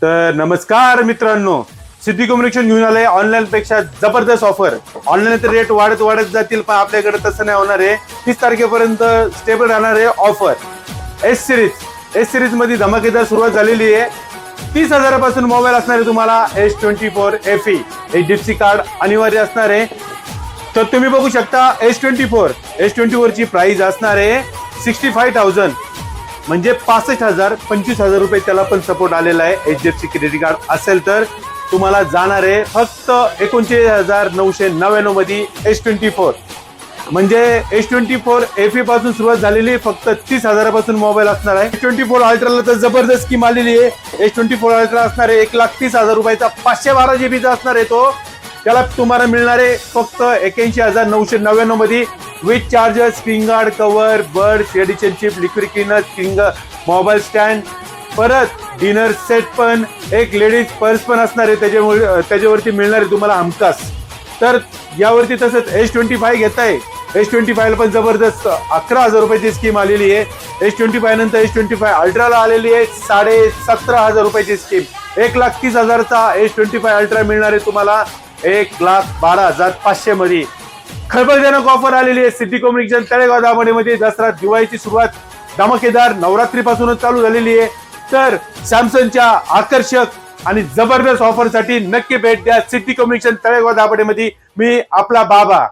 तर नमस्कार मित्रांनो, सिद्धी कम्युनिकेशन घेऊन आलंय ऑनलाईन पेक्षा जबरदस्त ऑफर. ऑनलाईन तर रेट वाढत वाढत जातील, पण आपल्याकडे तसं नाही होणार आहे. 30 तारखेपर्यंत स्टेबल राहणार आहे ऑफर. एस सिरीज मध्ये धमाकेदार सुरुवात झालेली आहे. 30,000पासून मोबाईल असणार आहे तुम्हाला. S24 FE HDFC कार्ड अनिवार्य असणार आहे. तर तुम्ही बघू शकता S24 ची प्राइस असणार आहे 65,000, म्हणजे 65,000 25,000 रुपये त्याला पण सपोर्ट आलेला आहे. HDFC क्रेडिट कार्ड असेल तर तुम्हाला जाणार आहे फक्त 39,999 मध्ये S24. म्हणजे S24 FE पासून सुरुवात झालेली, फक्त 30,000पासून मोबाईल असणार आहे. S24 अल्ट्राला तर जबरदस्त स्कीम आलेली आहे. S24 अल्ट्रा असणार आहे 1,30,000 रुपयाचा, 512 GB चा असणार आहे तो. त्याला तुम्हाला मिळणार आहे फक्त 81,999 मध्ये with charger, screen guard, cover, birds, edition chip, liquid cleaner, screen mobile stand, परत डिनर सेट पण, एक लेडीज पर्स पण असणार आहे. त्याच्यावरती मिळणार आहे तुम्हाला हमखास. तर यावरती तसंच S25 घेताय. S25 ला पण जबरदस्त 11,000 रुपयाची स्कीम आलेली आहे. S25 नंतर S25 अल्ट्राला आलेली आहे 17,500 रुपयाची स्कीम. 1,30,000चा S25 अल्ट्रा मिळणार आहे तुम्हाला 1,12,500 मध्ये. खळबळजनक ऑफर आलेली आहे सिद्धी कम्युनिकेशन तळेगाव दाभाडेमध्ये. दसरा दिवाळीची सुरुवात धमाकेदार नवरात्री पासूनच चालू झालेली आहे. तर सॅमसंगच्या आकर्षक आणि जबरदस्त ऑफर साठी नक्की भेट द्या सिद्धी कम्युनिकेशन तळेगाव दाभाडेमध्ये. मी आपला बाबा.